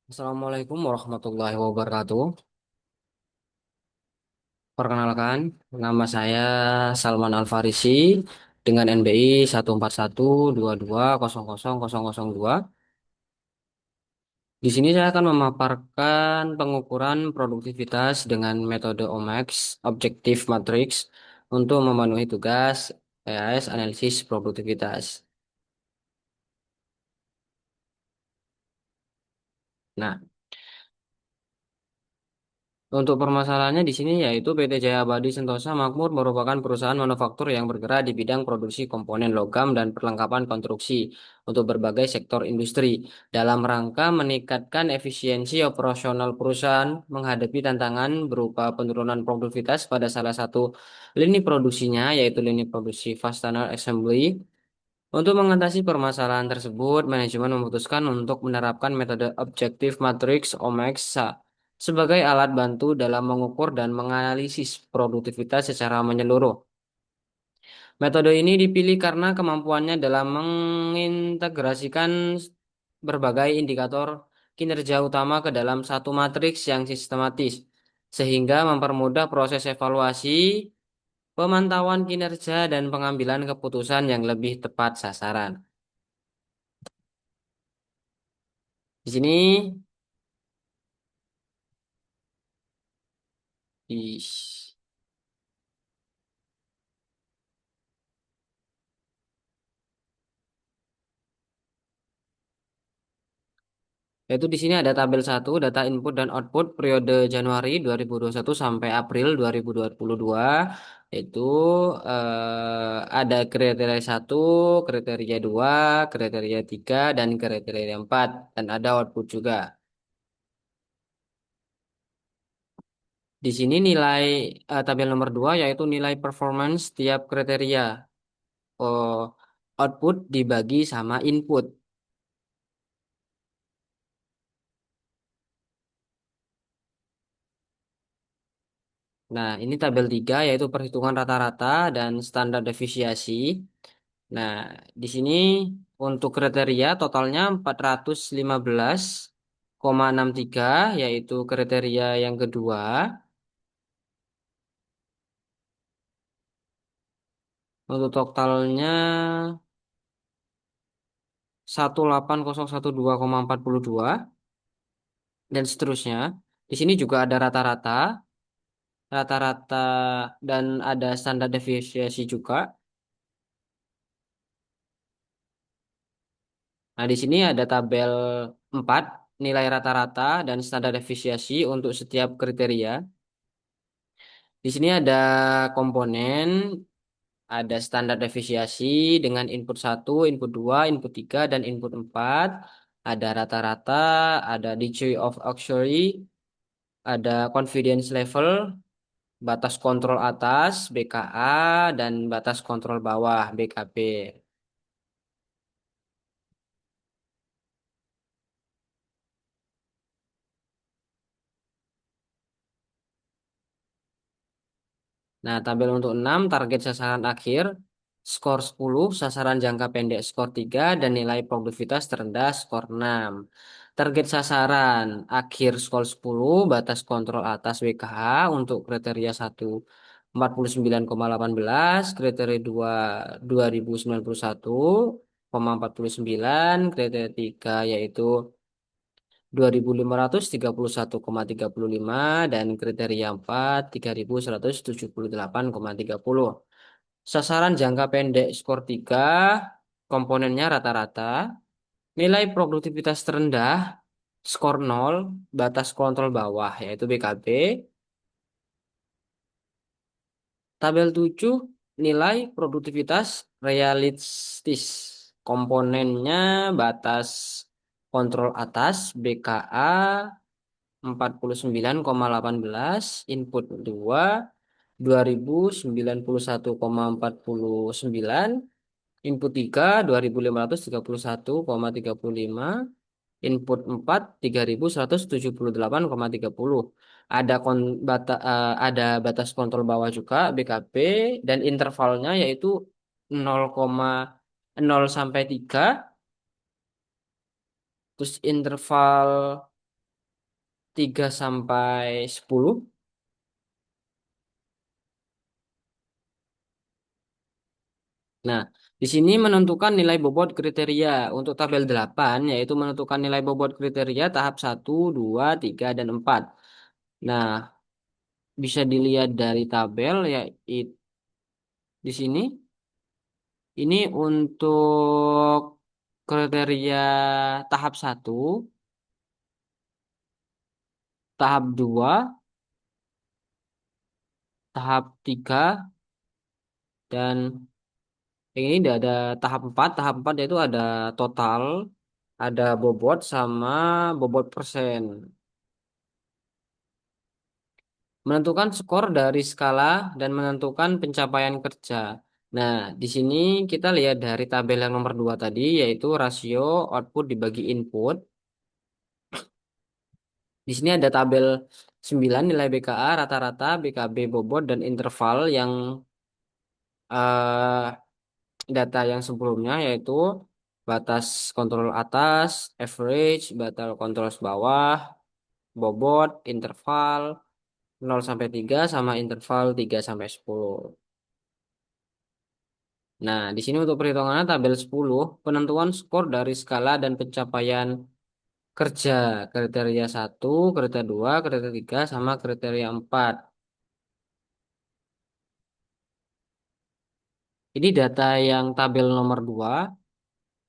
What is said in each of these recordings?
Assalamualaikum warahmatullahi wabarakatuh. Perkenalkan, nama saya Salman Al-Farisi dengan NBI 14122000002. Di sini saya akan memaparkan pengukuran produktivitas dengan metode OMAX, Objective Matrix, untuk memenuhi tugas PAS analisis produktivitas. Nah, untuk permasalahannya di sini yaitu PT Jaya Abadi Sentosa Makmur merupakan perusahaan manufaktur yang bergerak di bidang produksi komponen logam dan perlengkapan konstruksi untuk berbagai sektor industri. Dalam rangka meningkatkan efisiensi operasional perusahaan menghadapi tantangan berupa penurunan produktivitas pada salah satu lini produksinya yaitu lini produksi fastener assembly. Untuk mengatasi permasalahan tersebut, manajemen memutuskan untuk menerapkan metode Objective Matrix (OMAX) sebagai alat bantu dalam mengukur dan menganalisis produktivitas secara menyeluruh. Metode ini dipilih karena kemampuannya dalam mengintegrasikan berbagai indikator kinerja utama ke dalam satu matriks yang sistematis, sehingga mempermudah proses evaluasi, pemantauan kinerja, dan pengambilan keputusan yang lebih tepat sasaran. Di sini, di Yaitu di sini ada tabel satu data input dan output periode Januari 2021 sampai April 2022. Yaitu ada kriteria satu, kriteria 2, kriteria 3, dan kriteria 4, dan ada output juga. Di sini nilai tabel nomor 2 yaitu nilai performance tiap kriteria. Oh, output dibagi sama input. Nah, ini tabel 3 yaitu perhitungan rata-rata dan standar deviasi. Nah, di sini untuk kriteria totalnya 415,63 yaitu kriteria yang kedua. Untuk totalnya 18012,42 dan seterusnya. Di sini juga ada rata-rata dan ada standar deviasi juga. Nah, di sini ada tabel 4 nilai rata-rata dan standar deviasi untuk setiap kriteria. Di sini ada komponen, ada standar deviasi dengan input satu, input 2, input 3, dan input 4. Ada rata-rata, ada degree of accuracy, ada confidence level, batas kontrol atas, BKA, dan batas kontrol bawah, BKB. Nah, tabel untuk 6 target sasaran akhir, skor 10, sasaran jangka pendek skor 3, dan nilai produktivitas terendah skor 6. Target sasaran akhir skor 10, batas kontrol atas WKH untuk kriteria 1 49,18, kriteria 2 2091,49, kriteria 3 yaitu 2531,35, dan kriteria 4 3178,30. Sasaran jangka pendek skor 3 komponennya rata-rata, nilai produktivitas terendah skor 0, batas kontrol bawah yaitu BKB. Tabel 7 nilai produktivitas realistis, komponennya batas kontrol atas BKA 49,18, input 2 2091,49, input 3 2531,35, input 4 3178,30. Ada ada batas kontrol bawah juga BKP, dan intervalnya yaitu 0,0 sampai 3, terus interval 3 sampai 10. Nah, di sini menentukan nilai bobot kriteria. Untuk tabel 8 yaitu menentukan nilai bobot kriteria tahap 1, 2, 3, dan 4. Nah, bisa dilihat dari tabel ya di sini ini untuk kriteria tahap 1, tahap 2, tahap 3, dan yang ini udah ada tahap 4. Tahap 4 yaitu ada total, ada bobot sama bobot persen. Menentukan skor dari skala dan menentukan pencapaian kerja. Nah, di sini kita lihat dari tabel yang nomor 2 tadi, yaitu rasio output dibagi input. Di sini ada tabel 9 nilai BKA, rata-rata, BKB, bobot, dan interval yang eh, data yang sebelumnya, yaitu batas kontrol atas, average, batas kontrol bawah, bobot, interval 0 sampai 3 sama interval 3 sampai 10. Nah, di sini untuk perhitungannya tabel 10, penentuan skor dari skala dan pencapaian kerja, kriteria 1, kriteria 2, kriteria 3, sama kriteria 4. Ini data yang tabel nomor 2.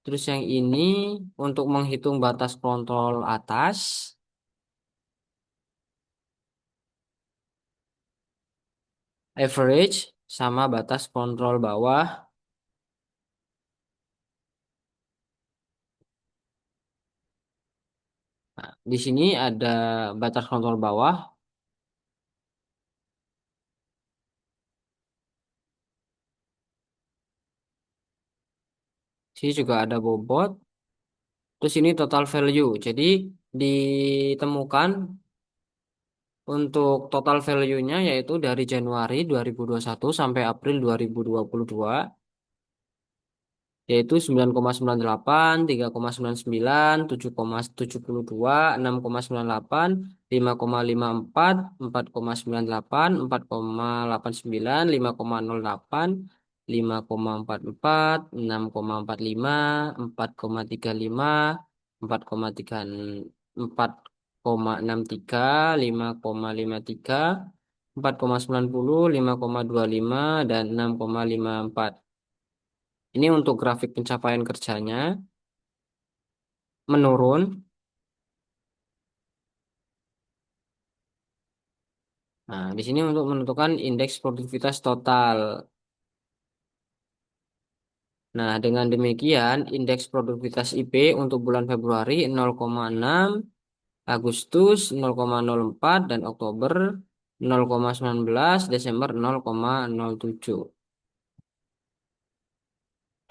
Terus yang ini untuk menghitung batas kontrol atas, average, sama batas kontrol bawah. Nah, di sini ada batas kontrol bawah. Sini juga ada bobot. Terus ini total value. Jadi ditemukan untuk total value-nya yaitu dari Januari 2021 sampai April 2022, yaitu 9,98, 3,99, 7,72, 6,98, 5,54, 4,98, 4,89, 5,08, 5,44, 6,45, 4,35, 4,63, 5,53, 4,90, 5,25, dan 6,54. Ini untuk grafik pencapaian kerjanya menurun. Nah, di sini untuk menentukan indeks produktivitas total. Nah, dengan demikian indeks produktivitas IP untuk bulan Februari 0,6, Agustus 0,04, dan Oktober 0,19, Desember 0,07.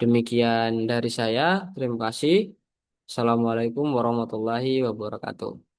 Demikian dari saya. Terima kasih. Assalamualaikum warahmatullahi wabarakatuh.